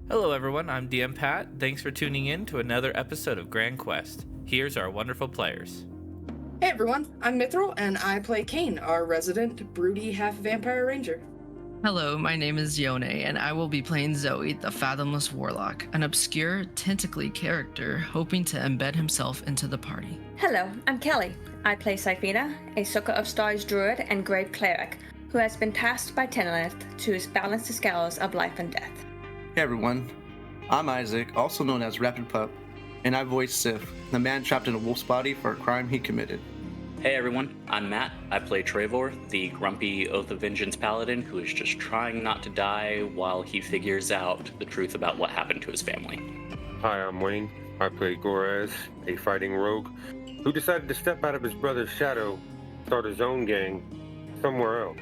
Hello everyone, I'm DM Pat. Thanks for tuning in to another episode of Grand Quest. Here's our wonderful players. Hey everyone, I'm Mithril, and I play Kane, our resident broody half-vampire ranger. Hello, my name is Yone, and I will be playing Zoe, the Fathomless Warlock, an obscure, tentacly character hoping to embed himself into the party. Hello, I'm Kelly. I play Sifina, a Sucker of Stars druid and grave cleric, who has been tasked by Tenelith to balance the scales of life and death. Hey everyone, I'm Isaac, also known as Rapid Pup, and I voice Sif, the man trapped in a wolf's body for a crime he committed. Hey everyone, I'm Matt. I play Trevor, the grumpy Oath of Vengeance paladin who is just trying not to die while he figures out the truth about what happened to his family. Hi, I'm Wayne. I play Gorez, a fighting rogue who decided to step out of his brother's shadow, start his own gang somewhere else.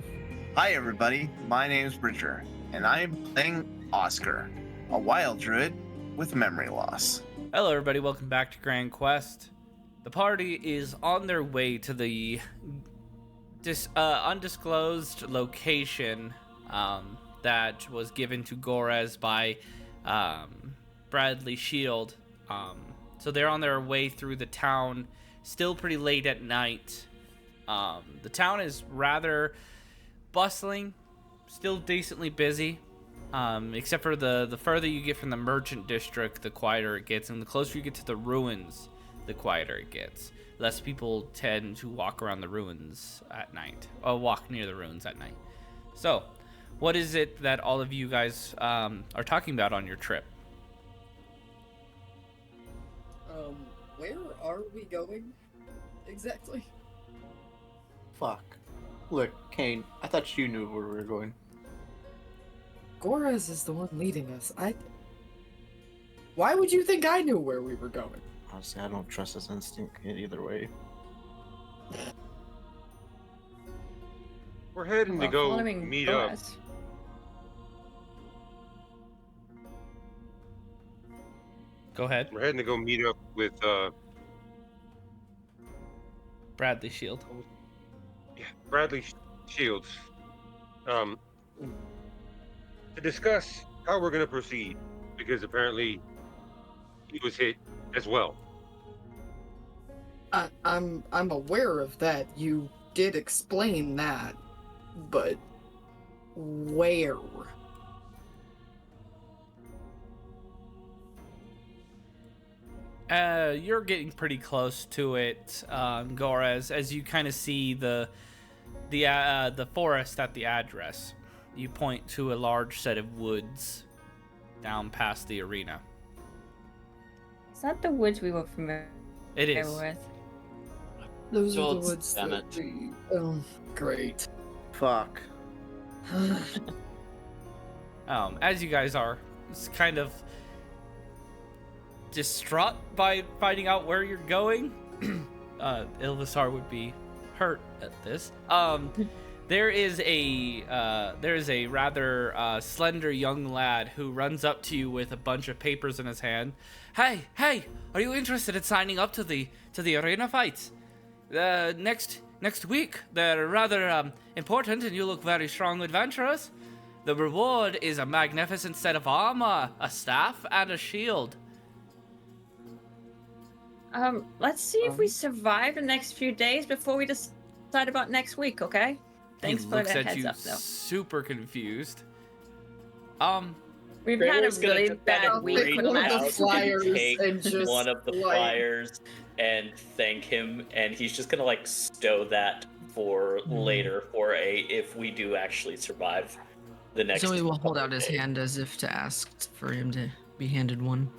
Hi everybody, my name's Bridger, and I am playing Oscar, a wild druid with memory loss. Hello everybody, welcome back to Grand Quest. The party is on their way to the undisclosed location that was given to Gorez by Bradley Shield. So they're on their way through the town, still pretty late at night. The town is rather bustling, still decently busy, except for the further you get from the merchant district, the quieter it gets, and the closer you get to the ruins, the quieter it gets. Less people tend to walk around the ruins at night, or walk near the ruins at night. So, what is it that all of you guys are talking about on your trip? Where are we going exactly? Fuck. Look, Kane, I thought you knew where we were going. Gorez is the one leading us. Why would you think I knew where we were going? Honestly, I don't trust his instinct in either way. We're heading to go meet up. Go ahead. We're heading to go meet up with Bradley Shield. Bradley Shields to discuss how we're going to proceed, because apparently he was hit as well. I'm aware of that. You did explain that, but where? You're getting pretty close to it, Gorez, as you kind of see the forest at the address. You point to a large set of woods down past the arena. Is that the woods we were familiar It is. with? Those are the Schultz, woods damn that it. we... Oh, great. Fuck. As you guys are kind of distraught by finding out where you're going, Ilvisar would be hurt at this. There is a rather slender young lad who runs up to you with a bunch of papers in his hand. Hey, are you interested in signing up to the arena fights? Next week. They're rather important, and you look very strong adventurers. The reward is a magnificent set of armor, a staff, and a shield. Let's see if we survive the next few days before we decide about next week, okay? Thanks He for looks the at heads you up, though. super confused. We've had a Treyvor's gonna really take bad that week great with the one of the last flyers take and just, one of the like- flyers and thank him, and he's just gonna like stow that for later for if we do actually survive the next. Zoe will hold couple out his days. hand as if to ask for him to be handed one.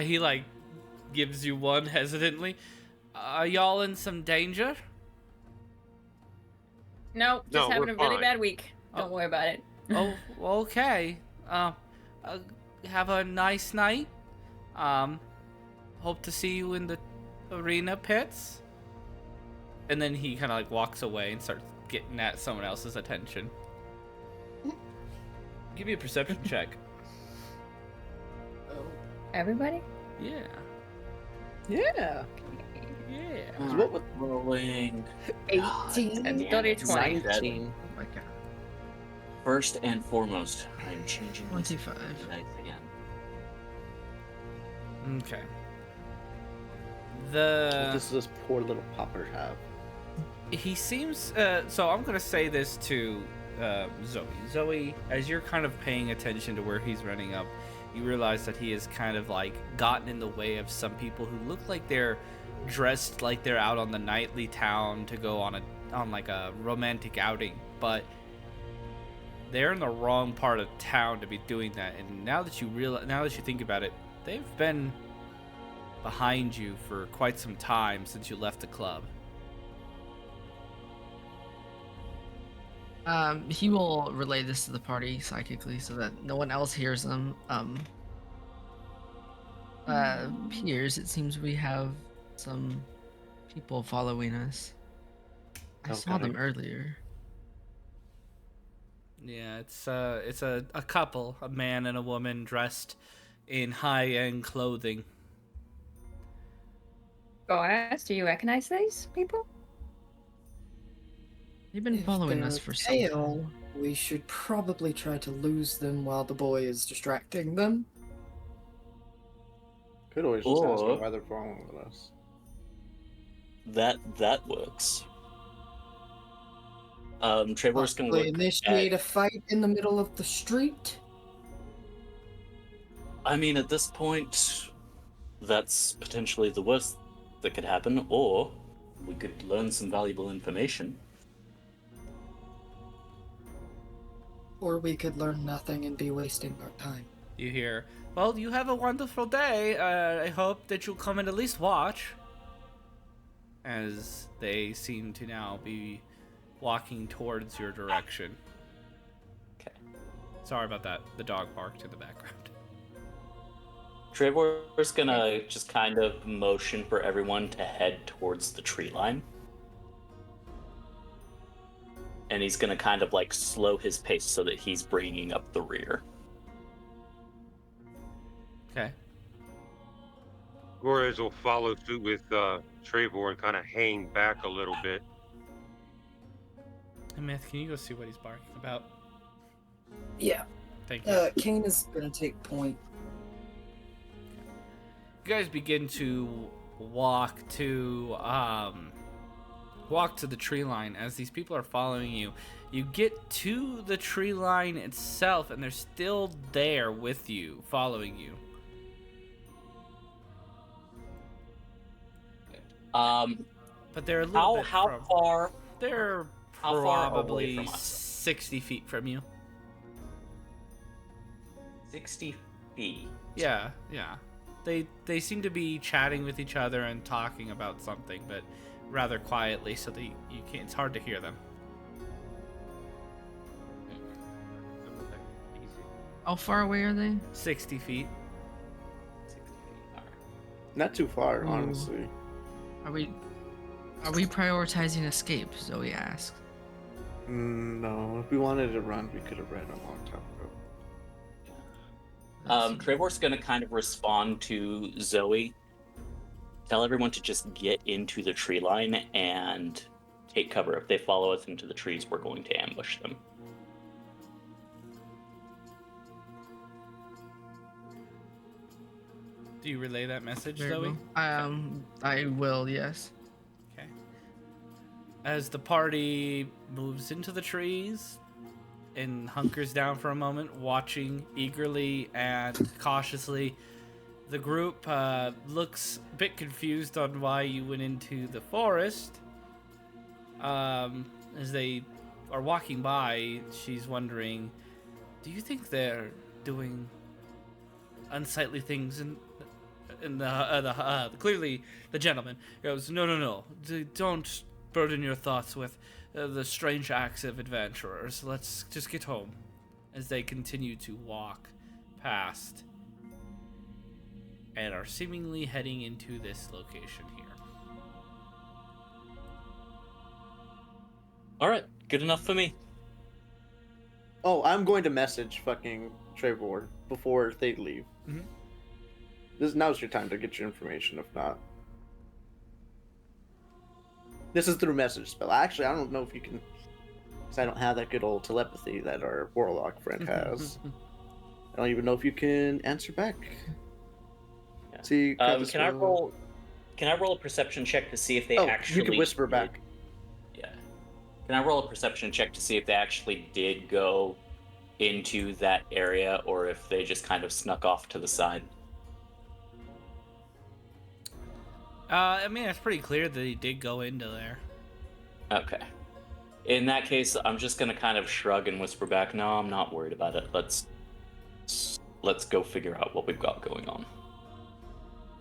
He gives you one hesitantly. Are y'all in some danger? No, just No, having we're a really fine. bad week. Don't worry about it. Oh, okay. Have a nice night. Hope to see you in the arena pits. And then he kind of walks away and starts getting at someone else's attention. Give me a perception check. Everybody? Yeah. Yeah. Yeah. What with rolling? 18. And 30 20. 19. Oh my god. First and foremost, I'm changing this 25. dice again. Okay. What The does this poor little popper have? he seems so I'm gonna say this to Zoe, as you're kind of paying attention to where he's running up, you realize that he has kind of like gotten in the way of some people who look like they're dressed like they're out on the nightly town to go on like a romantic outing, but they're in the wrong part of town to be doing that. And now that you think about it, they've been behind you for quite some time since you left the club. He will relay this to the party psychically so that no one else hears them. Piers, it seems we have some people following us. I saw them earlier. Yeah, it's a couple, a man and a woman dressed in high-end clothing. Goras, do you recognize these people? They've been following us for some time. We should probably try to lose them while the boy is distracting them. Could always just ask Or- me why they're following with us. That works. Trevor's gonna Possibly look initiate at, a fight in the middle of the street. I mean, at this point, that's potentially the worst that could happen, or we could learn some valuable information. Or we could learn nothing and be wasting our time. You hear, well, you have a wonderful day. I hope that you'll come and at least watch. As they seem to now be walking towards your direction. Okay. Sorry about that. The dog barked in the background. Trevor's gonna just kind of motion for everyone to head towards the tree line. And he's gonna kind of like slow his pace so that he's bringing up the rear. Okay. Gorez will follow suit with Trevor and kind of hang back a little bit. Hey, Myth, can you go see what he's barking about? Yeah. Thank you. Kane is gonna take point. You guys begin to walk to the tree line. As these people are following you, you get to the tree line itself, and they're still there with you, following you. But they're a little bit How from, far? they're how far away probably from us? 60 feet from you. 60 feet. Yeah. They seem to be chatting with each other and talking about something, but rather quietly, so that you can't. It's hard to hear them. How far away are they? 60 feet. 60 feet. All right. Not too far, Ooh. honestly. Are we prioritizing escape? Zoe asks. No, if we wanted to run, we could have ran a long time ago. Trevor's gonna kind of respond to Zoe. Tell everyone to just get into the tree line and take cover. If they follow us into the trees, we're going to ambush them. Do you relay that message, Very Zoe? well. I will, yes. Okay. As the party moves into the trees and hunkers down for a moment, watching eagerly and cautiously, the group looks a bit confused on why you went into the forest. As they are walking by, she's wondering, do you think they're doing unsightly things in the clearly the gentleman goes, no, don't burden your thoughts with the strange acts of adventurers. Let's just get home. As they continue to walk past and are seemingly heading into this location here. All right, good enough for me. Oh, I'm going to message fucking Trevor before they leave. Mhm. Now's your time to get your information, if not. This is through message spell. Actually, I don't know if you can, because I don't have that good old telepathy that our warlock friend has. I don't even know if you can answer back. Yeah. See, Can I roll? Can I roll a perception check to see if they actually? You can whisper did- back. Yeah. Can I roll a perception check to see if they actually did go into that area, or if they just kind of snuck off to the side? I mean, it's pretty clear that he did go into there. Okay. In that case, I'm just gonna kind of shrug and whisper back. No, I'm not worried about it. Let's go figure out what we've got going on.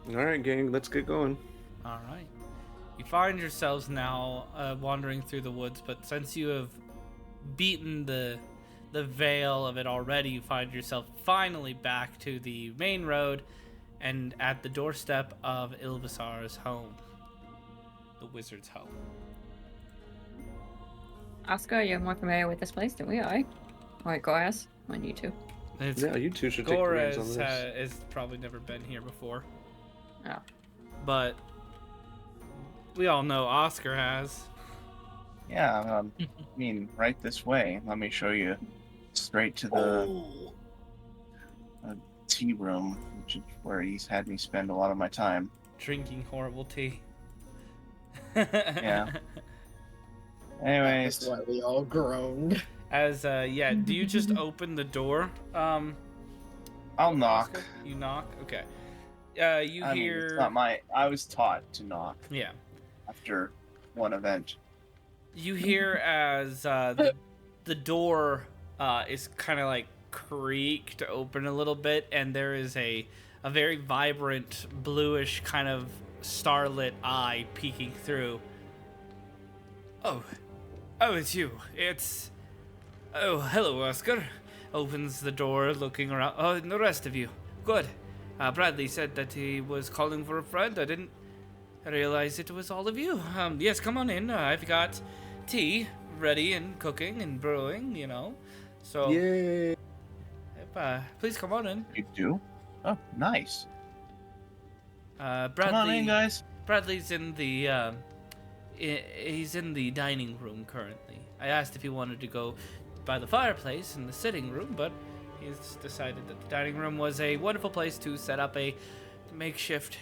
All right, gang, let's get going. All right. You find yourselves now wandering through the woods, but since you have beaten the veil of it already, you find yourself finally back to the main road and at the doorstep of Ilvasar's home, the wizard's home. Oscar, you're more familiar with this place than we are. Or Goras, on you two. It's Yeah, you two should take the reins on Goras this. has probably never been here before, Oh. but we all know Oscar has. Yeah, I mean, right this way. Let me show you straight to the tea room, which is where he's had me spend a lot of my time. Drinking horrible tea. Yeah. Anyways, That's why we all groaned. As yeah, do you just open the door? I'll knock. Oscar? You knock. Okay. You I mean, hear? it's not my. I was taught to knock Yeah. after one event. You hear as the door is kind of like creaked open a little bit, and there is a very vibrant bluish kind of starlit eye peeking through. Oh, it's you. Oh, hello, Oscar. Opens the door, looking around. Oh, and the rest of you. Good. Bradley said that he was calling for a friend. I didn't realize it was all of you. Yes, come on in. I've got tea ready and cooking and brewing, you know. So, Yay! please come on in. You do? Oh, nice. Bradley. Come on in, guys. Bradley's in the he's in the dining room currently. I asked if he wanted to go by the fireplace in the sitting room, but he's decided that the dining room was a wonderful place to set up a makeshift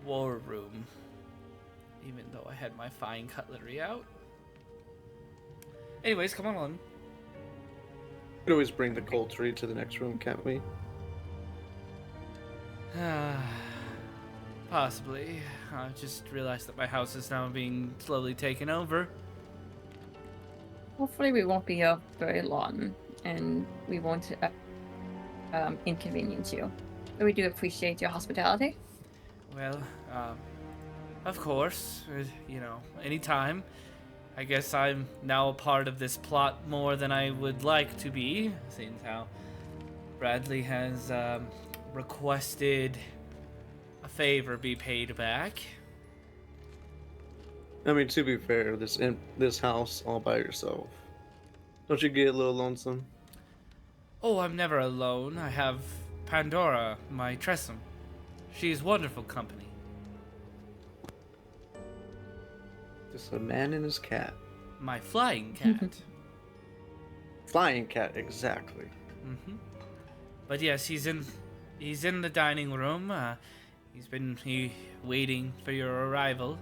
war room. Even though I had my fine cutlery out. Anyways, come on in. We could always bring the cold tree to the next room, can't we? Possibly. I just realized that my house is now being slowly taken over. Hopefully we won't be here very long, and we won't inconvenience you. But we do appreciate your hospitality. Well, of course, you know, anytime. I guess I'm now a part of this plot more than I would like to be, seeing how Bradley has requested a favor be paid back. I mean, to be fair, this house all by yourself. Don't you get a little lonesome? Oh, I'm never alone. I have Pandora, my Tressum. She's wonderful company. Just a man and his cat. My flying cat. Flying cat, exactly. Mm-hmm. But yes, he's in the dining room. He's been waiting for your arrival.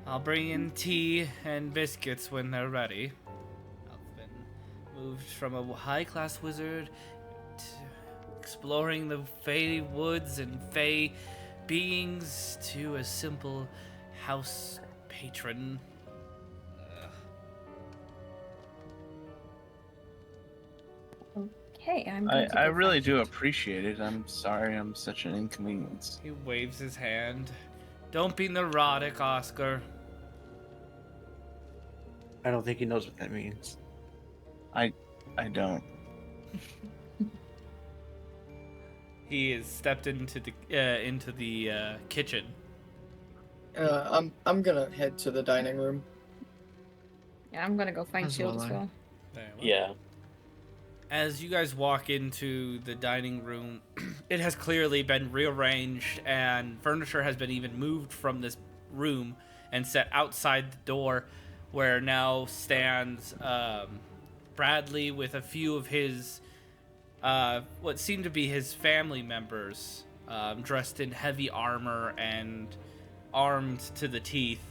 I'll bring in tea and biscuits when they're ready. I've been moved from a high-class wizard to exploring the Fey woods and Fey beings to a simple house patron. Okay, I really do appreciate it. I'm sorry I'm such an inconvenience. He waves his hand. Don't be neurotic, Oscar. I don't think he knows what that means. I don't. He has stepped into the kitchen. I'm gonna head to the dining room. Yeah, I'm gonna go find As Shield will as I. well. Yeah. As you guys walk into the dining room, it has clearly been rearranged and furniture has been even moved from this room and set outside the door, where now stands Bradley with a few of his what seem to be his family members dressed in heavy armor and armed to the teeth.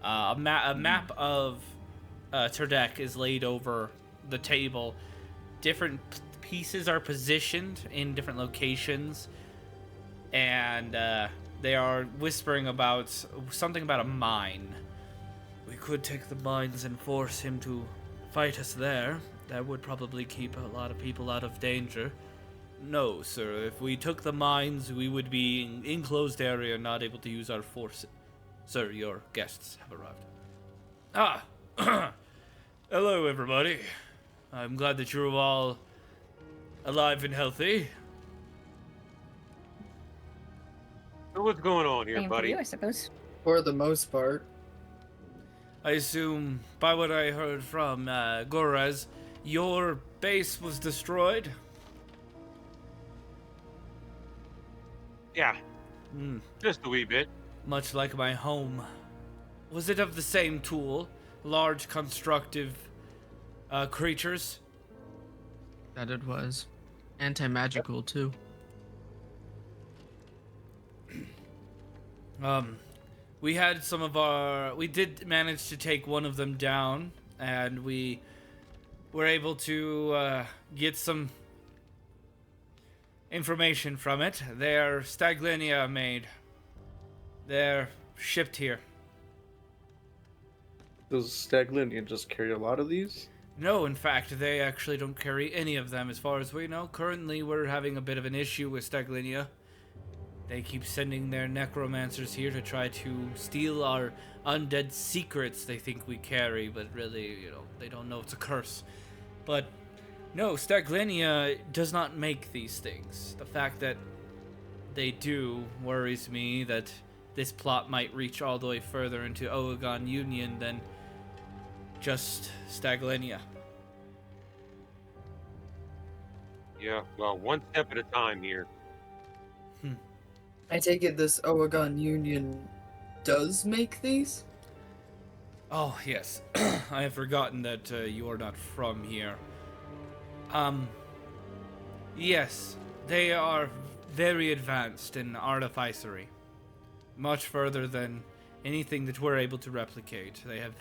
A map of Turdek is laid over the table. Different pieces are positioned in different locations, and they are whispering about something about a mine. We could take the mines and force him to fight us there. That would probably keep a lot of people out of danger. No, sir. If we took the mines, we would be in enclosed area, not able to use our force. Sir, your guests have arrived. Ah! Hello, everybody. I'm glad that you're all alive and healthy. So what's going on here, Same for buddy? you, I suppose. For the most part. I assume, by what I heard from Gorez, your base was destroyed? Yeah, just a wee bit. Much like my home. Was it of the same tool? Large constructive creatures? That it was. Anti-magical, too. We had some of our... We did manage to take one of them down, and we were able to get some information from it. They're Staglinia made. They're shipped here. Does Staglinia just carry a lot of these? No, in fact, they actually don't carry any of them as far as we know. Currently, we're having a bit of an issue with Staglinia. They keep sending their necromancers here to try to steal our undead secrets they think we carry, but really, they don't know it's a curse. But no, Staglinia does not make these things. The fact that they do worries me that this plot might reach all the way further into Oregon Union than just Staglinia. Yeah, well, one step at a time here. I take it this Oregon Union does make these? Oh, yes. I have forgotten that you are not from here. Yes, they are very advanced in artificery. Much further than anything that we're able to replicate. They have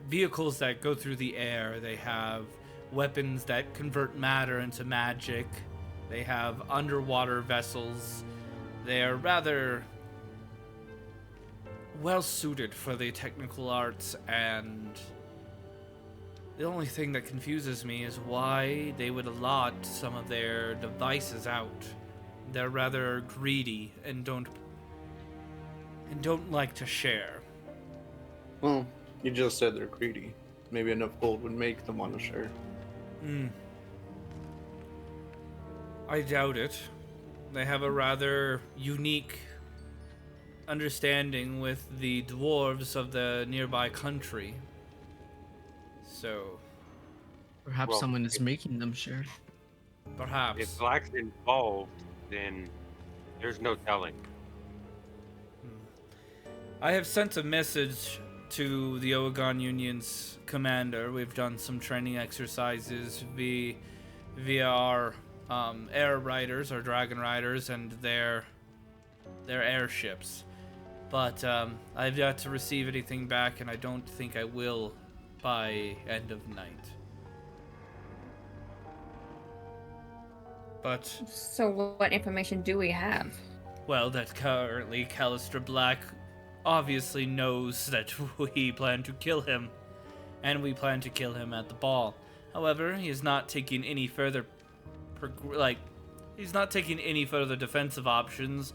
vehicles that go through the air. They have weapons that convert matter into magic. They have underwater vessels. They are rather well suited for the technical arts, and the only thing that confuses me is why they would allot some of their devices out. They're rather greedy and don't like to share. Well, you just said they're greedy. Maybe enough gold would make them want to share. I doubt it. They have a rather unique understanding with the dwarves of the nearby country. So, Perhaps Well, someone is making them share. perhaps. If Black's involved, then there's no telling. I have sent a message to the Oregon Union's commander. We've done some training exercises via our air riders, or dragon riders, and their airships. But I've yet to receive anything back, and I don't think I will by end of night. But, So what information do we have? well, that currently Callister Black obviously knows that we plan to kill him, and we plan to kill him at the ball. However, he is not taking any further defensive options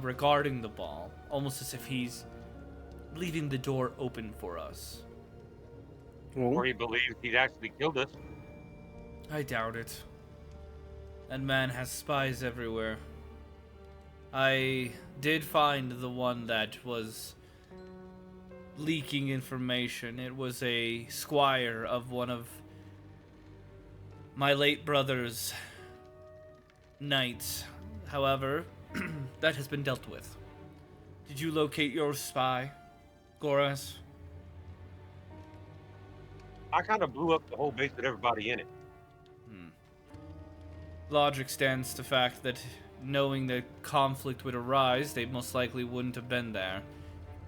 regarding the ball, almost as if he's leaving the door open for us. Or he believes he's actually killed us. I doubt it. That man has spies everywhere. I did find the one that was leaking information. It was a squire of one of my late brother's knights. However, that has been dealt with. Did you locate your spy, Goras? I kind of blew up the whole base with everybody in it. Logic stands to fact that knowing that conflict would arise, they most likely wouldn't have been there.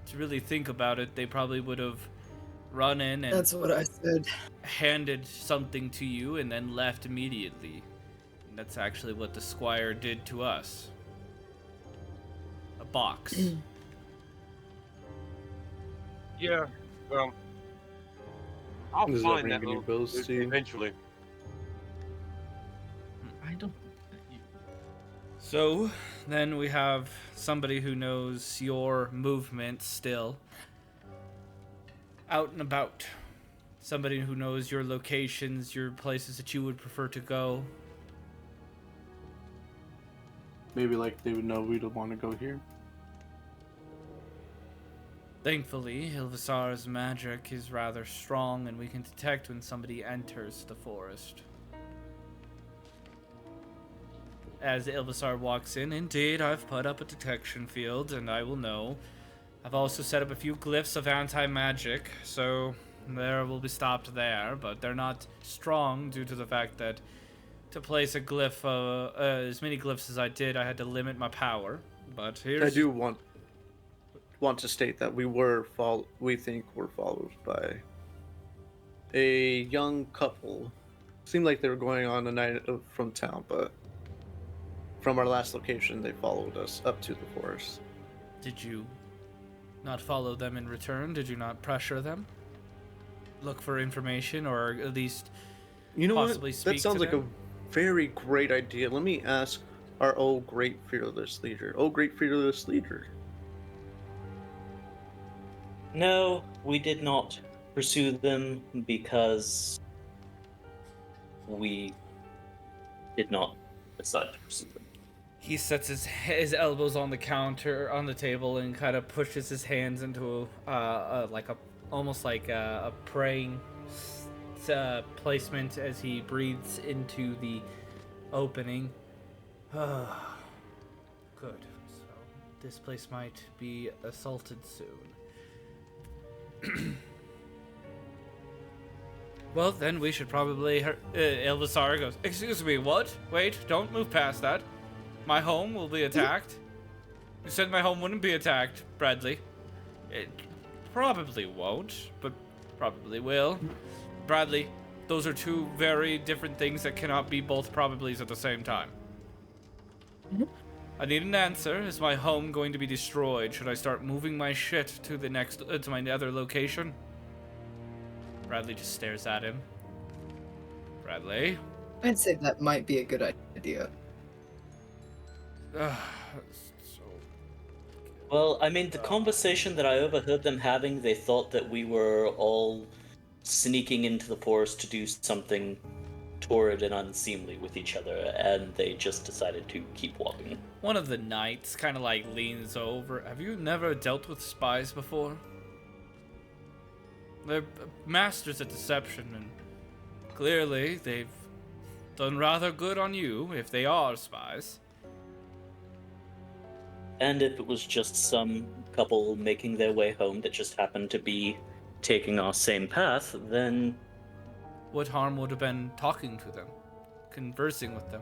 To really think about it, they probably would have run in and That's what I said. handed something to you and then left immediately. And that's actually what the squire did to us. A box. Yeah, well, I'll Does that find ring that any little bells to you? eventually. I don't. So, then we have somebody who knows your movements still. Out and about. Somebody who knows your locations, your places that you would prefer to go. Maybe like they would know we don't want to go here. Thankfully, Ilvisar's magic is rather strong and we can detect when somebody enters the forest. As Ilvisar walks in, indeed, I've put up a detection field and I will know. I've also set up a few glyphs of anti-magic, so there will be stopped there, but they're not strong due to the fact that to place a glyph, as many glyphs as I did, I had to limit my power. But here's... I do want to state that we think we're followed by a young couple. Seemed like they were going on a night from town, but from our last location, they followed us up to the forest. Did you not follow them in return? Did you not pressure them? Look for information, or at least You know possibly what? speak That sounds to like them? a very great idea. Let me ask our old great fearless leader. Oh, great fearless leader. No, we did not pursue them because we did not decide to pursue them. He sets his elbows on the counter, on the table, and kind of pushes his hands into almost like a praying placement as he breathes into the opening. Good. So this place might be assaulted soon. Well, then we should probably... Ilvisar goes, excuse me, what? Wait, don't move past that. My home will be attacked. You said my home wouldn't be attacked, Bradley. It probably won't, but probably will. Bradley, those are two very different things that cannot be both probablys at the same time. I need an answer. Is my home going to be destroyed? Should I start moving my shit to the next, to my other location? Bradley just stares at him. Bradley? I'd say that might be a good idea. So... Well, I mean, the conversation that I overheard them having, they thought that we were all sneaking into the forest to do something torrid and unseemly with each other, and they just decided to keep walking. One of the knights kind of like leans over. Have you never dealt with spies before? They're masters at deception, and clearly they've done rather good on you if they are spies. And if it was just some couple making their way home that just happened to be taking our same path, then What harm would have been talking to them, conversing with them,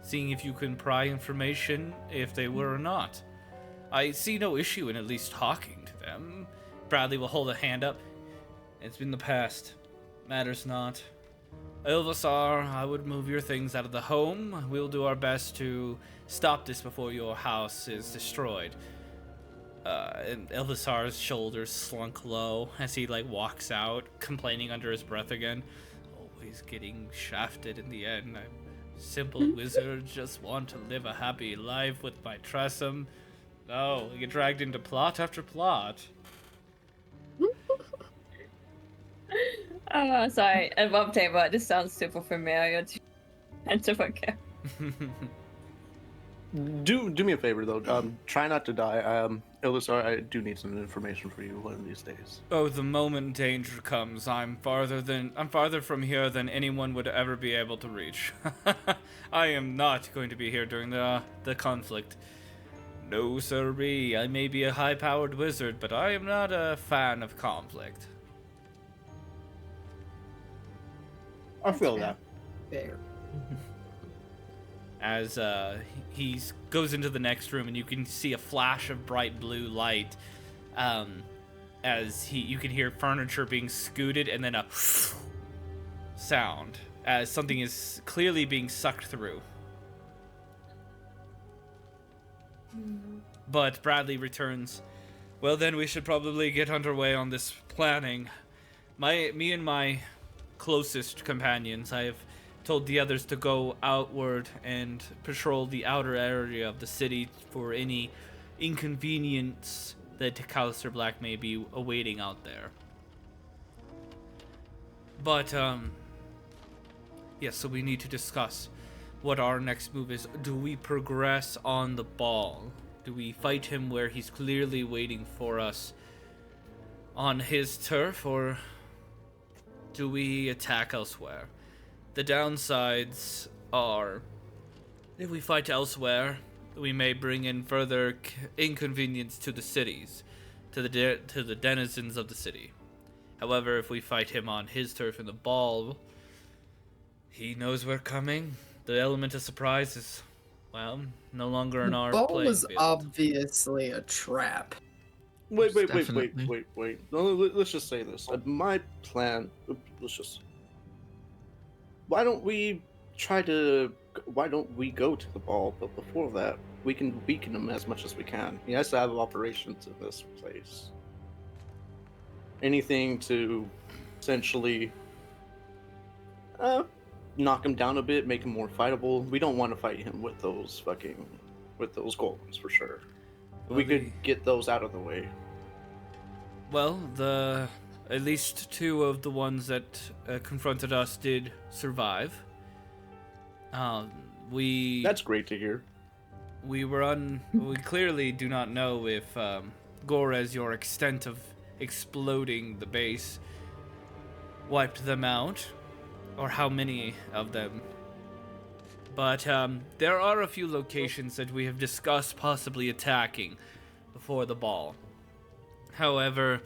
seeing if you can pry information if they were or not? I see no issue in at least talking to them. Bradley will hold a hand up. It's been the past. Matters not. Ilvisar, I would move your things out of the home. We'll do our best to stop this before your house is destroyed. And Ilvisar's shoulders slunk low as he walks out, complaining under his breath again. Always getting shafted in the end. I'm a simple wizard, just want to live a happy life with my Tressum. No, I get dragged into plot after plot. Oh, sorry. Above table, it just sounds super familiar to and super care. Do me a favor though. Try not to die. Ilvisar, I do need some information for you one of these days. Oh, the moment danger comes, I'm farther from here than anyone would ever be able to reach. I am not going to be here during the conflict. No, sirree. I may be a high-powered wizard, but I am not a fan of conflict. I feel that. Fair. as he goes into the next room, and you can see a flash of bright blue light as you can hear furniture being scooted, and then a sound as something is clearly being sucked through. But Bradley returns. Well, then we should probably get underway on this planning. Me and my closest companions, I have told the others to go outward and patrol the outer area of the city for any inconvenience that Callister Black may be awaiting out there. But, yes, so we need to discuss what our next move is. Do we progress on the ball? Do we fight him where he's clearly waiting for us on his turf, or do we attack elsewhere? The downsides are, if we fight elsewhere, we may bring in further inconvenience to the cities, to the denizens of the city. However, if we fight him on his turf in the ball, he knows we're coming. The element of surprise is, well, no longer in our Ball playing was field. obviously a trap. Wait. Definitely. No, let's just say this. My plan. Why don't we go to the ball? But before that, we can weaken him as much as we can. He has to have operations in this place. Anything to essentially knock him down a bit, make him more fightable. We don't want to fight him with those golems for sure. We could get those out of the way. Well, at least 2 of the ones that confronted us did survive. That's great to hear. We clearly do not know if Gorez, your extent of exploding the base, wiped them out, or how many of them. But there are a few locations that we have discussed possibly attacking before the ball. However,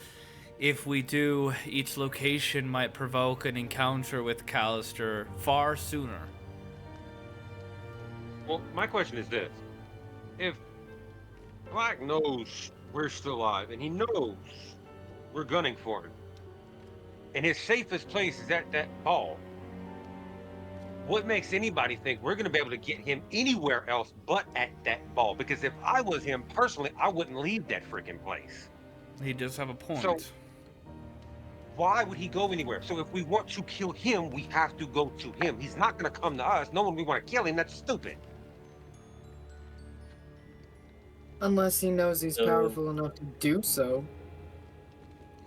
if we do, each location might provoke an encounter with Callister far sooner. Well, my question is this. If Black knows we're still alive, and he knows we're gunning for him, and his safest place is at that ball, what makes anybody think we're going to be able to get him anywhere else but at that ball? Because if I was him personally, I wouldn't leave that freaking place. He does have a point. So, why would he go anywhere? So if we want to kill him, we have to go to him. He's not going to come to us. Knowing we want to kill him, that's stupid. Unless he knows he's powerful enough to do so.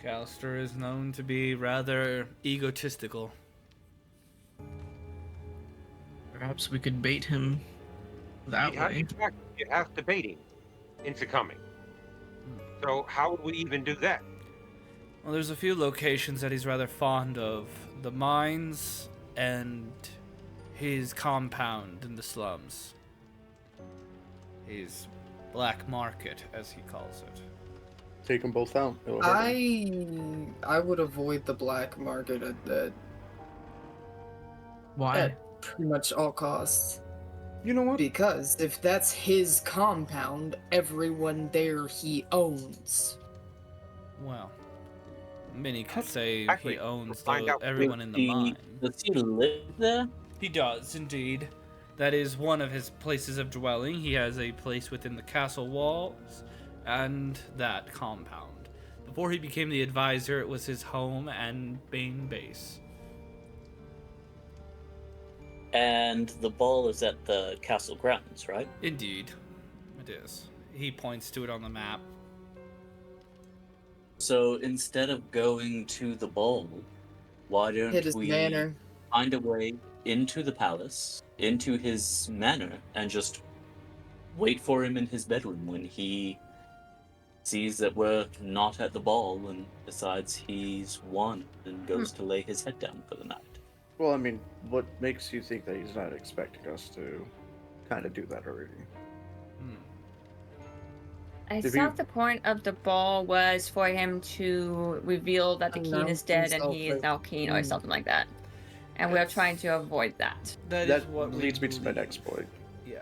Callister is known to be rather egotistical. Perhaps we could bait him that way. You'd have to bait him into coming. So how would we even do that? Well, there's a few locations that he's rather fond of. The mines and his compound in the slums. His black market, as he calls it. Take them both out. I would avoid the black market Why? at pretty much all costs. You know what? Because if that's his compound, everyone there he owns. Well, many could say Actually, he owns find out everyone in the mine. Does he live there? He does, indeed. That is one of his places of dwelling. He has a place within the castle walls and that compound. Before he became the advisor, it was his home and main base. And the ball is at the castle grounds, right? Indeed, it is. He points to it on the map. So instead of going to the ball, why Hit don't his we manor. find a way into the palace, into his manor, and just wait for him in his bedroom when he sees that we're not at the ball and decides he's won and goes to lay his head down for the night. Well, I mean, what makes you think that he's not expecting us to kind of do that already? I If thought you- the point of the ball was for him to reveal that the Keen is Announce dead and himself he is as- now Keen or something like that. And we're trying to avoid that. That is That what we leads me to my believe. next point.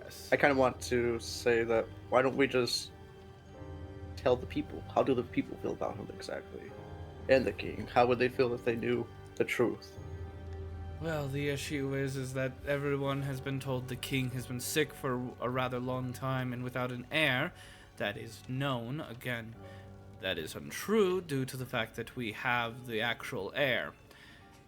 Yes. I kind of want to say that why don't we just tell the people? How do the people feel about him exactly? And the king? How would they feel if they knew the truth? Well, the issue is that everyone has been told the king has been sick for a rather long time and without an heir. That is known. Again, that is untrue due to the fact that we have the actual heir.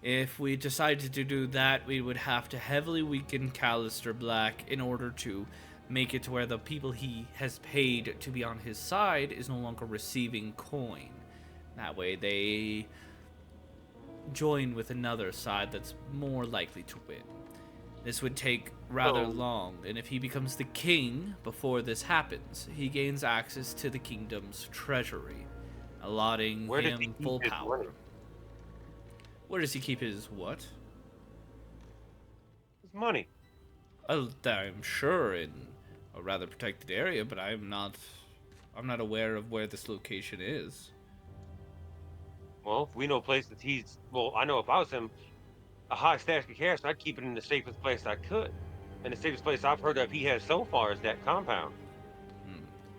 If we decided to do that, we would have to heavily weaken Callister Black in order to make it to where the people he has paid to be on his side is no longer receiving coin. That way they join with another side that's more likely to win. This would take rather long, and if he becomes the king before this happens, he gains access to the kingdom's treasury, allotting Where does he him keep full his power. money? Where does he keep his what? His money. I'm sure in a rather protected area, but I'm not aware of where this location is. Well, if we know places he's, well, I know if I was him, a high stash of cash, I'd keep it in the safest place I could. And the safest place I've heard of he has so far is that compound.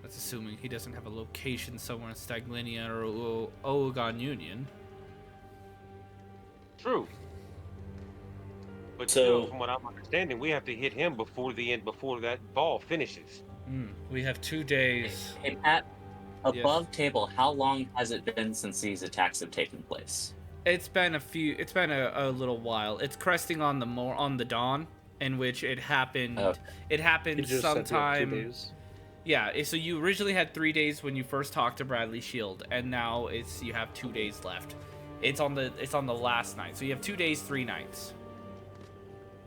That's assuming he doesn't have a location somewhere in Staglinia or Oregon Union. True. But So- still, from what I'm understanding, we have to hit him before the end, before that ball finishes. We have 2 days. Hey, Pat, above table, how long has it been since these attacks have taken place? It's been a little while. It's cresting on the dawn, in which it happened. Okay. It happened You just said you have 2 sometime. days. Yeah. So you originally had 3 days when you first talked to Bradley Shield, and now you have 2 days left. It's on the last night, so you have 2 days, 3 nights.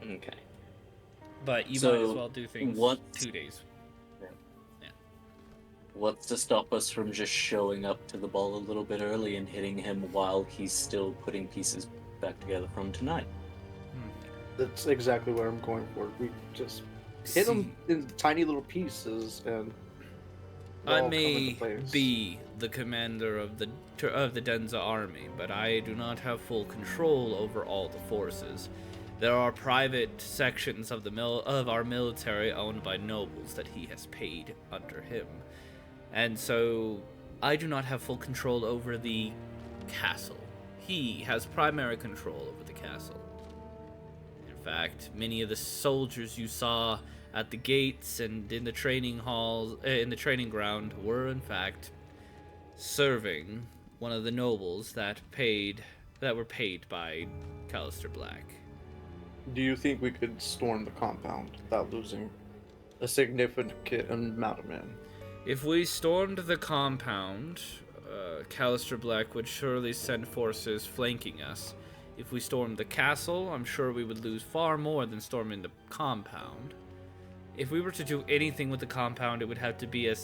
Okay. But you So, might as well do things what- 2 days. What's to stop us from just showing up to the ball a little bit early and hitting him while he's still putting pieces back together from tonight? That's exactly what I'm going for. We just hit them in tiny little pieces, and they I all come may into place. be the commander of the Denza army, but I do not have full control over all the forces. There are private sections of our military owned by nobles that he has paid under him, and so I do not have full control over the castle. He has primary control over the castle. In fact, many of the soldiers you saw at the gates and in the training halls, in the training ground, were in fact serving one of the nobles that were paid by Callister Black. Do you think we could storm the compound without losing a significant amount of men? If we stormed the compound, Callister Black would surely send forces flanking us. If we stormed the castle, I'm sure we would lose far more than storming the compound. If we were to do anything with the compound, it would have to be a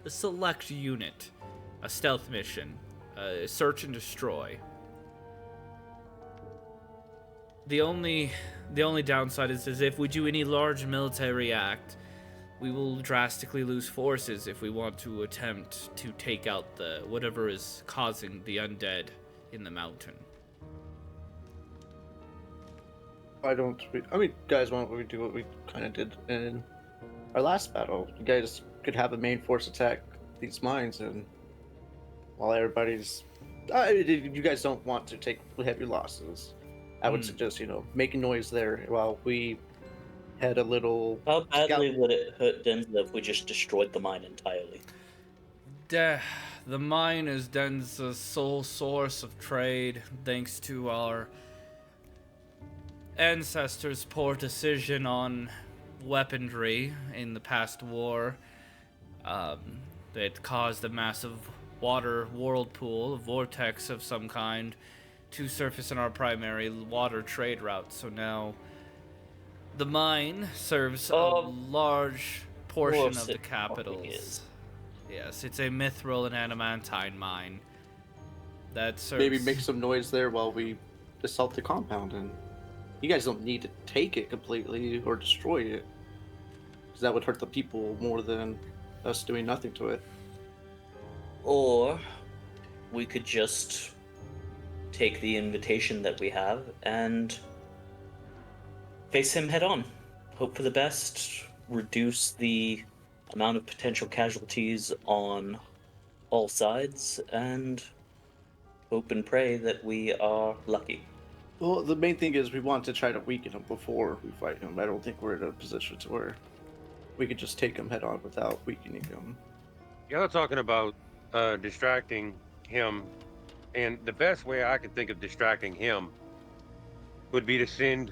select unit, a stealth mission, search and destroy. The only downside is if we do any large military act, we will drastically lose forces if we want to attempt to take out whatever is causing the undead in the mountain. I mean, guys, why don't we do what we kind of did in our last battle? You guys could have a main force attack these mines, and while everybody's... if you guys don't want to take heavy losses, I would suggest, making noise there while we had a little... How badly would it hurt Denza if we just destroyed the mine entirely? The mine is Denza's sole source of trade, thanks to our ancestors' poor decision on weaponry in the past war. That caused a massive water whirlpool, a vortex of some kind, to surface in our primary water trade route. So now the mine serves a large portion of the capitals. Yes, it's a mithril and adamantine mine that serves... Maybe make some noise there while we assault the compound, and you guys don't need to take it completely or destroy it, because that would hurt the people more than us doing nothing to it. Or we could just take the invitation that we have and face him head on. hope for the best, reduce the amount of potential casualties on all sides, and hope and pray that we are lucky. Well, the main thing is we want to try to weaken him before we fight him. I don't think we're in a position to where we could just take him head on without weakening him. Y'all talking about distracting him, and the best way I can think of distracting him would be to send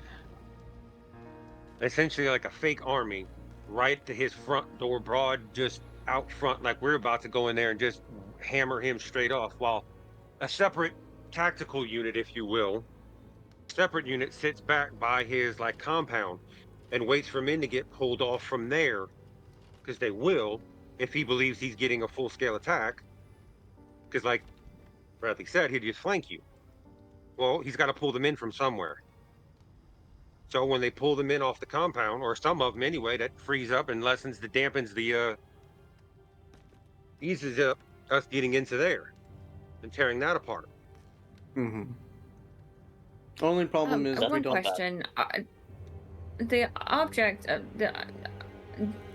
essentially like a fake army right to his front door, broad, just out front, like we're about to go in there and just hammer him straight off, while a separate tactical unit, if you will, separate unit sits back by his like compound and waits for men to get pulled off from there, because they will if he believes he's getting a full-scale attack, because like Bradley said, he'd just flank you. Well, he's got to pull them in from somewhere. So when they pull them in off the compound, or some of them anyway, that frees up and dampens the eases up us getting into there and tearing that apart. Mm-hmm. Only problem is we one don't. question. The object of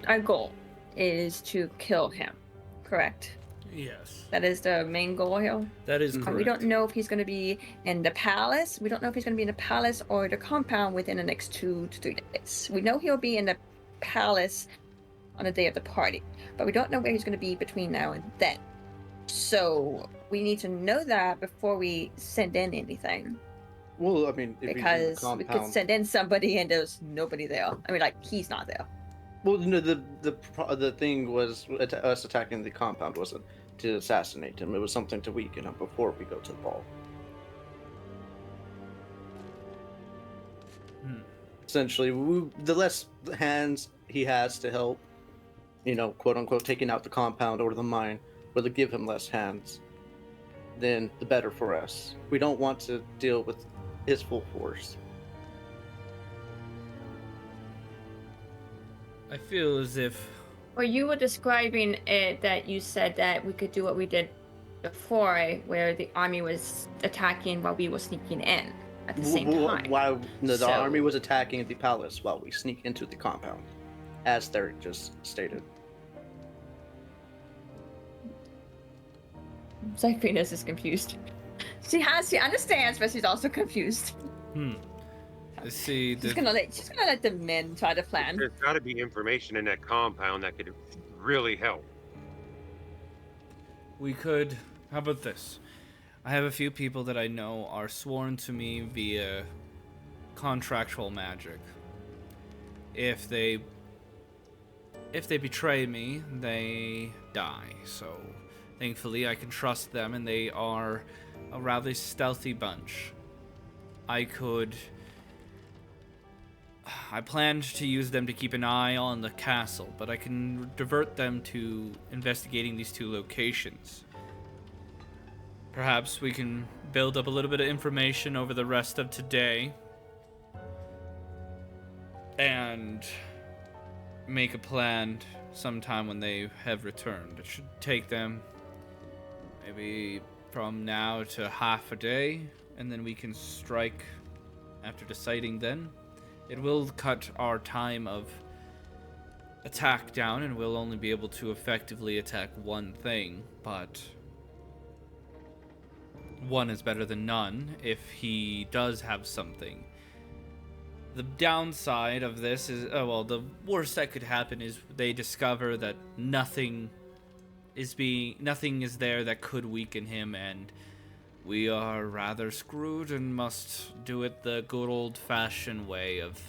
our goal is to kill him, correct? Yes, That is the main goal here. that is correct. We don't know if he's going to be in the palace. We don't know if he's going to be in the palace or the compound within the next 2 to 3 days. We know he'll be in the palace on the day of the party, but we don't know where he's going to be between now and then. So we need to know that before we send in anything. Well, I mean, if Because he's in the we could compound, send in somebody and there's nobody there. I mean, like, he's not there. well, no, the thing was us attacking the compound wasn't to assassinate him. It was something to weaken him before we go to the ball. Essentially, the less hands he has to help, quote unquote, taking out the compound or the mine, will give him less hands, then the better for us. We don't want to deal with his full force. I feel as if Well, you were describing it that you said that we could do what we did before, where the army was attacking while we were sneaking in at the same time. While the So- army was attacking the palace while we sneak into the compound, as Derek just stated. Zyphinus is confused. She understands, but she's also confused. I see. She's gonna let the men try to plan. There's got to be information in that compound that could really help. We could. How about this? I have a few people that I know are sworn to me via contractual magic. If they betray me, they die. So, thankfully, I can trust them, and they are a rather stealthy bunch. I planned to use them to keep an eye on the castle, but I can divert them to investigating these 2 locations. Perhaps we can build up a little bit of information over the rest of today and make a plan sometime when they have returned. It should take them maybe from now to half a day, and then we can strike after deciding then. It will cut our time of attack down, and we'll only be able to effectively attack one thing, but one is better than none if he does have something. The downside of this is, the worst that could happen is they discover that nothing is there that could weaken him, and we are rather screwed and must do it the good old-fashioned way of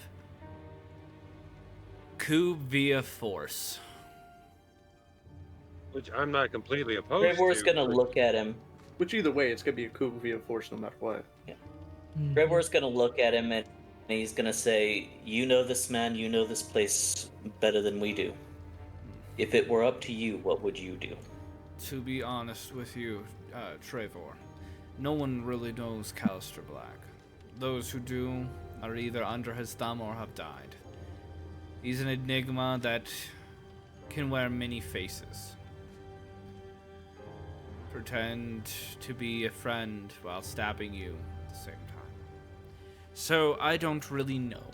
coup via force. Which I'm not completely opposed Trevor's to. gonna but look at him. Which either way, it's gonna be a coup via force no matter what. Trevor's gonna look at him and he's gonna say, "You know this man, you know this place better than we do. If it were up to you, what would you do?" To be honest with you, Trevor, no one really knows Callister Black. Those who do are either under his thumb or have died. He's an enigma that can wear many faces. Pretend to be a friend while stabbing you at the same time. So I don't really know.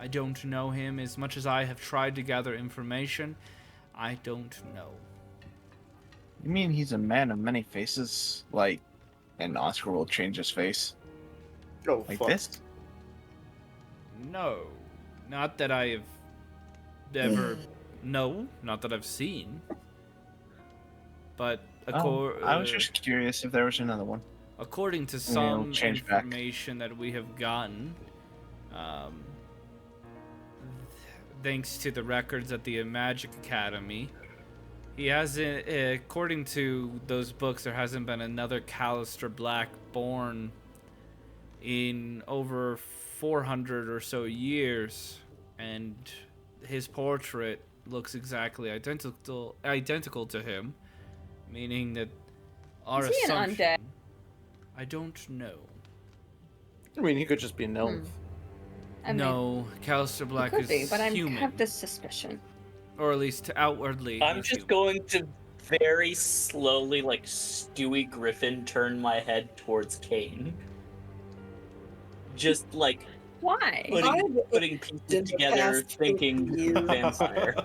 I don't know him. As much as I have tried to gather information, I don't know. You mean he's a man of many faces? Like, and Oscar will change his face? Oh, Like fuck. this? No. Not that I have ever... No, not that I've seen. But I was just curious if there was another one. according to And it'll some change back. information that we have gotten, thanks to the records at the Magic Academy, he hasn't, according to those books, there hasn't been another Callister Black born in over 400 or so years, and his portrait looks exactly identical to him, meaning that our Is he an assumption... undead? I don't know. I mean, he could just be an elf. I mean, No, Callister Black could is be, but I human, have this suspicion. or at least outwardly. I'm he's just human. going to very slowly, like Stewie Griffin, turn my head towards Kane. Just like Why? putting pieces In the together, past thinking year. vampire.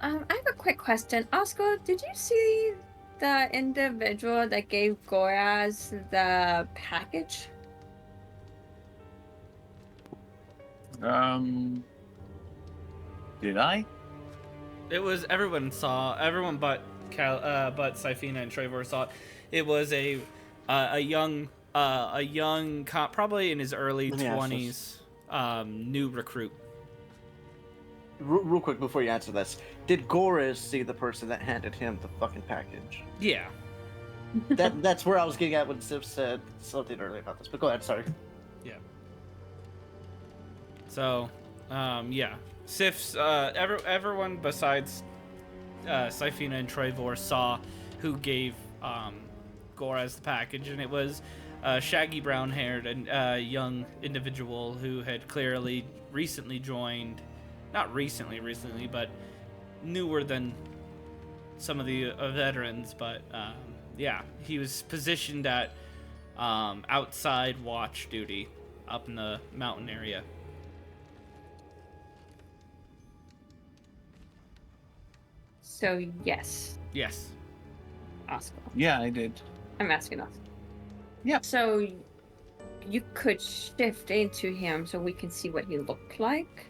I have a quick question. Oscar, did you see the individual that gave Goraz the package? Did I? It was everyone but but Syphina and Trevor saw it. It was a young probably in his early Let me ask 20s new recruit. Real quick before you answer this, did Goraz see the person that handed him the fucking package? Yeah. That's where I was getting at when Sif said something earlier about this. But go ahead, sorry. Yeah. So, yeah. Sif's everyone besides Syphina and Trevor saw who gave Goraz the package, and it was a shaggy brown-haired and young individual who had clearly recently joined. Not recently, but newer than some of the veterans. But yeah, he was positioned at outside watch duty up in the mountain area. So yes, Yes. Oscar. Yeah, I did. I'm asking Oscar. Yeah. So you could shift into him so we can see what he looked like.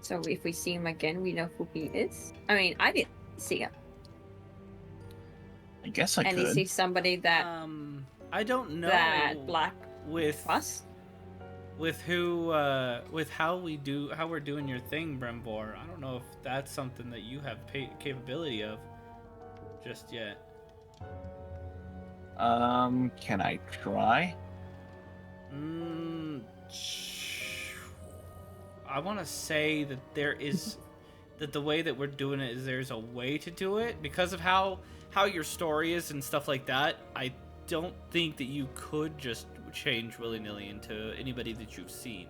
So if we see him again, we know who he is. I mean, I didn't see him. I guess I And could. you see somebody that I don't know that black with plus. with who with how we're doing your thing, Brembor. I don't know if that's something that you have capability of just yet. Can I try? I want to say that there is that the way that we're doing it is there's a way to do it because of how your story is and stuff like that. I don't think that you could just change willy-nilly into anybody that you've seen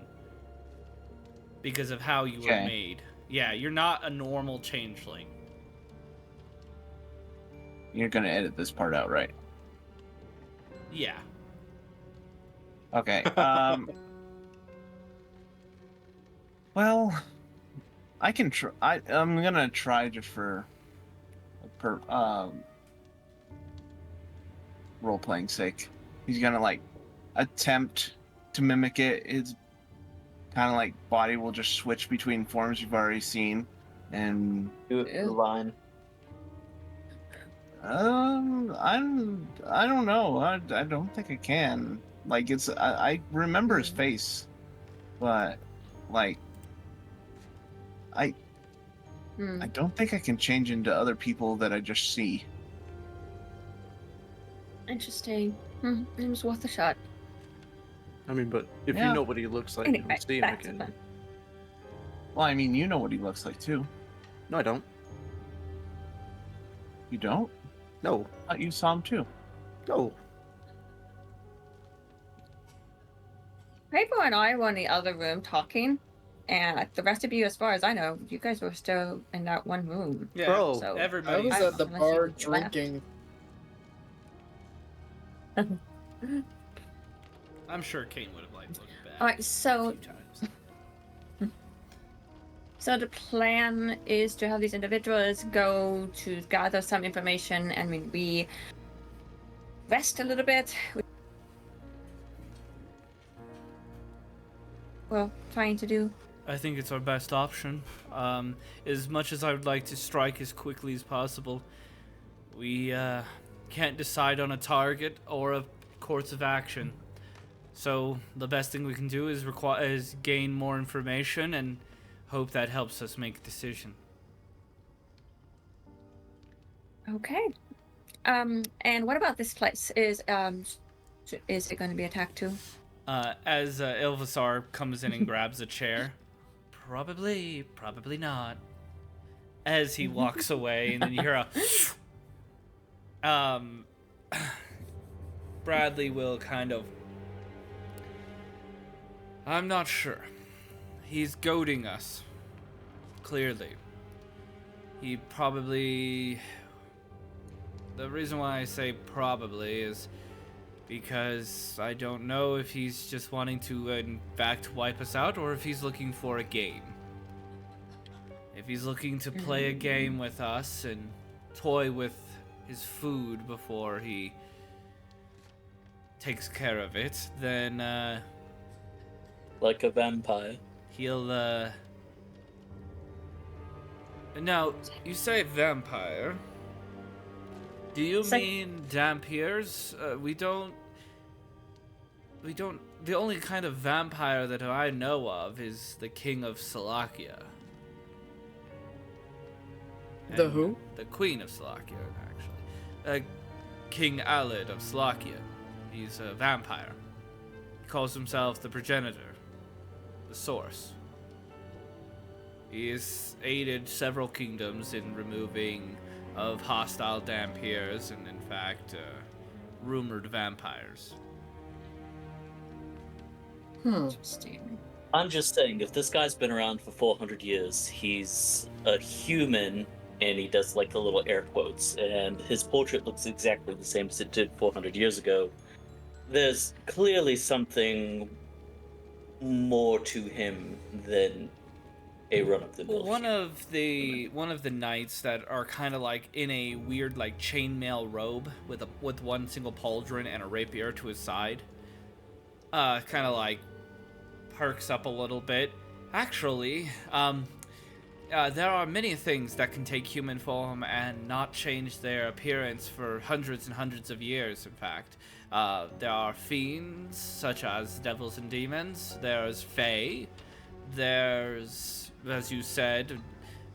because of how you were made. Yeah, you're not a normal changeling. You're gonna edit this part out, right? Yeah. Okay. Well, I can try. I'm gonna try just for role playing sake. He's gonna like attempt to mimic it. His kind of like body will just switch between forms you've already seen, and Do the line. I don't know. I don't think I can. Like I remember his face, but like I don't think I can change into other people that I just see. Interesting. It was worth a shot. I mean, but if you know what he looks like, Anyway, you can see him back to again. fun. Well, I mean, you know what he looks like too. No, I don't. You don't? No. I thought you saw him too. No. Rainbow and I were in the other room talking, and the rest of you, as far as I know, you guys were still in that one room. Yeah, Bro, So I everybody. was at the Unless bar you left. drinking. I'm sure Kane would have looked back. All right, a so few times. So the plan is to have these individuals go to gather some information, and when we rest a little bit, well, trying to do. I think it's our best option. As much as I would like to strike as quickly as possible, we can't decide on a target or a course of action. So the best thing we can do is gain more information and hope that helps us make a decision. Okay. And what about this place? Is it going to be attacked too? As Ilvasar comes in and grabs a chair, probably not. As he walks away, and then you hear a Bradley will kind of, I'm not sure. He's goading us. Clearly. He probably... The reason why I say probably is because I don't know if he's just wanting to, in fact, wipe us out, or if he's looking for a game. If he's looking to play a game with us and toy with his food before he takes care of it, then, Like a vampire. he'll, Now, you say vampire. Do you mean Dampiers? We don't... The only kind of vampire that I know of is the King of Slovakia. The And who? The Queen of Slovakia, actually. King Alid of Slovakia. He's a vampire. He calls himself the progenitor. The source. He has aided several kingdoms in removing of hostile Dampiers and, in fact, rumored vampires. Interesting. I'm just saying, if this guy's been around for 400 years, he's a human, and he does like the little air quotes, and his portrait looks exactly the same as it did 400 years ago. There's clearly something more to him than a run-of-the-mill. One of the knights that are kind of like in a weird like chainmail robe with one single pauldron and a rapier to his side, kind of like perks up a little bit. Actually, there are many things that can take human form and not change their appearance for hundreds and hundreds of years, in fact. There are fiends, such as devils and demons. There's fae. There's, as you said,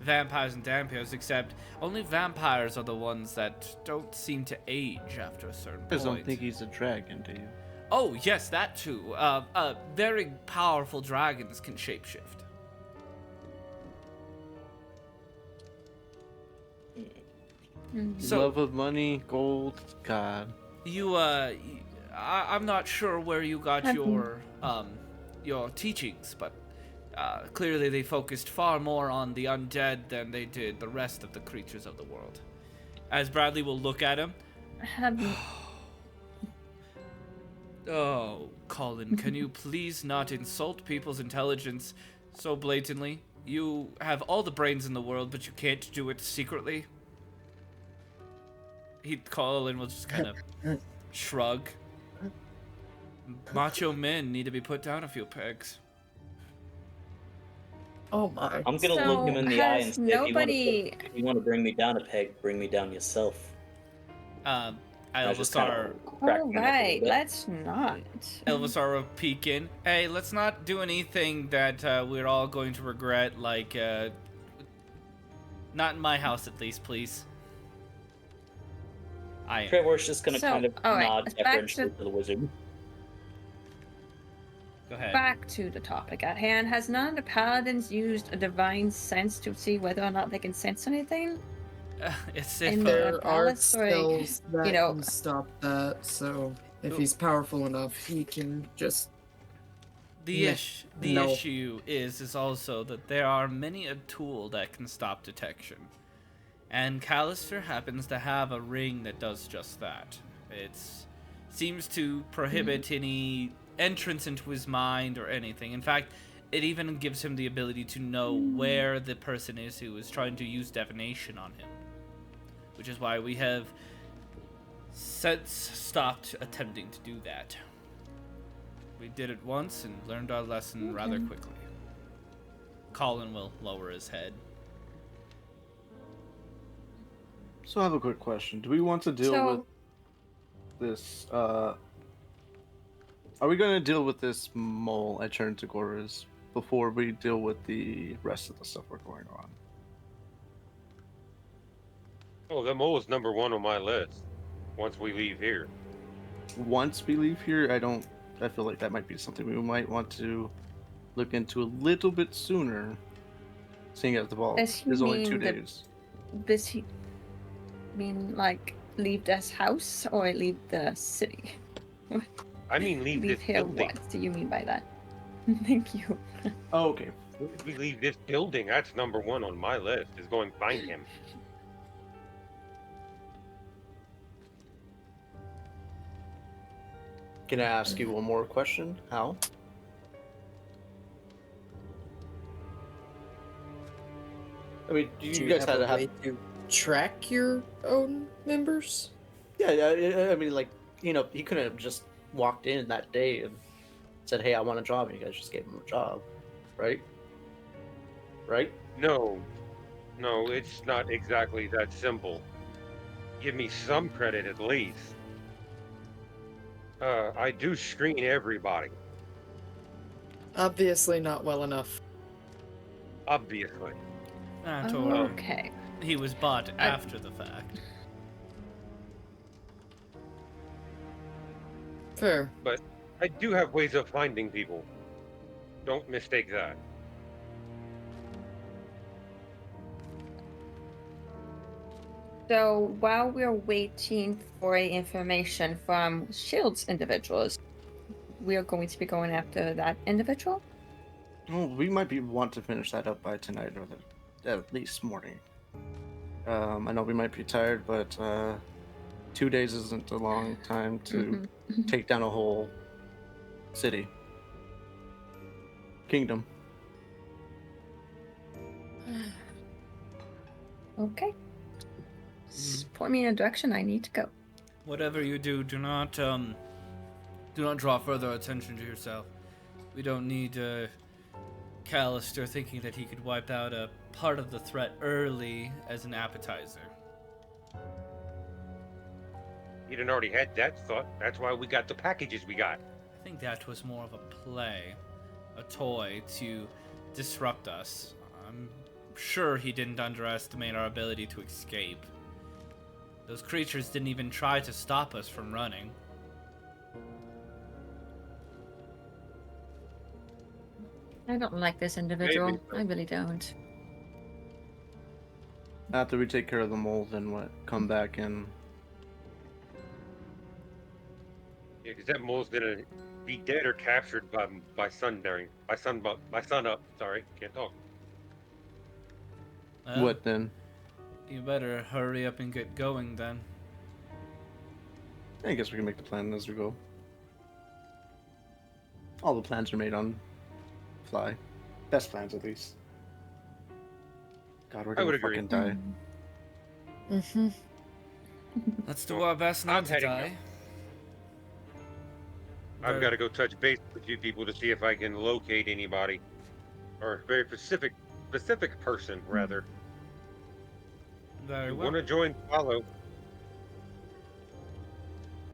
vampires and dampiers, except only vampires are the ones that don't seem to age after a certain I point. don't think he's a dragon, do you? Oh, yes, that too. Very powerful dragons can shapeshift. So, Love of money, gold, God. I'm not sure where you got your teachings, but clearly they focused far more on the undead than they did the rest of the creatures of the world. As Bradley will look at him. Oh, Colin, can you please not insult people's intelligence so blatantly? You have all the brains in the world, but you can't do it secretly. Colin will just kind of shrug. Macho men need to be put down a few pegs. Oh my. I'm gonna So, look him in the eye has and say, nobody- if you want to bring me down a peg, bring me down yourself. Elvisar Alright, let's not. will peek in. Hey, let's not do anything that we're all going to regret, like, not in my house at least, please. Trevor's just gonna So, kind of alright, nod let's back deferentially to the wizard. Go ahead. Back to the topic at hand. Has none of the paladins used a divine sense to see whether or not they can sense anything? It's in if the- There are palace, or, spells that you know- can stop that, so if he's powerful enough, he can just... the No. issue is also that there are many a tool that can stop detection. And Callister happens to have a ring that does just that. It seems to prohibit any entrance into his mind or anything. In fact, it even gives him the ability to know where the person is who is trying to use divination on him. Which is why we have since stopped attempting to do that. We did it once and learned our lesson rather quickly. Colin will lower his head. So I have a quick question. Do we want to deal with this, are we going to deal with this mole at Cherntagoras before we deal with the rest of the stuff we're going on? Oh, the mole is number one on my list. Once we leave here. Once we leave here, I feel like that might be something we might want to look into a little bit sooner, seeing as the ball is only 2 days. Does he mean like leave this house or leave the city? I mean leave this here. building. What do you mean by that? Thank you. Oh, okay. If we leave this building, that's number one on my list, is going to find him. Can I ask you one more question? How? I mean, do you guys have had to a way to track your own members? Yeah, I mean, like, you know, he could have just walked in that day and said, "Hey, I want a job," and you guys just gave him a job, right? Right? No, it's not exactly that simple. Give me some credit at least. I do screen everybody. Obviously not well enough. Obviously. Okay. He was bought after the fact. Fair. But I do have ways of finding people. Don't mistake that. So while we're waiting for information from Shield's individuals, we are going to be going after that individual? Well, we might want to finish that up by tonight or at least morning. I know we might be tired, but 2 days isn't a long time to take down a whole city. Kingdom. Okay. Point me in a direction I need to go. Whatever you do, do not draw further attention to yourself. We don't need Callister thinking that he could wipe out a part of the threat early as an appetizer. You done already had that thought. That's why we got the packages we got. I think that was more of a play, a toy to disrupt us. I'm sure he didn't underestimate our ability to escape. Those creatures didn't even try to stop us from running. I don't like this individual. Maybe. I really don't. After we take care of the mole, then what? Come back and... Yeah, because that mole's gonna be dead or captured by sundown. By sun up. Sorry, can't talk. What then? You better hurry up and get going then. I guess we can make the plan as we go. All the plans are made on fly. Best plans, at least. God, we're I would gonna agree. fucking die. Mm-hmm. Let's do our best not I'm to heading die. I've got to go touch base with a few people to see if I can locate anybody, or a very specific person rather. Very You well. want to join? Follow.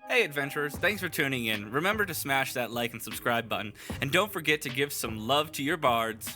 Hey adventurers, thanks for tuning in. Remember to smash that like and subscribe button, and don't forget to give some love to your bards.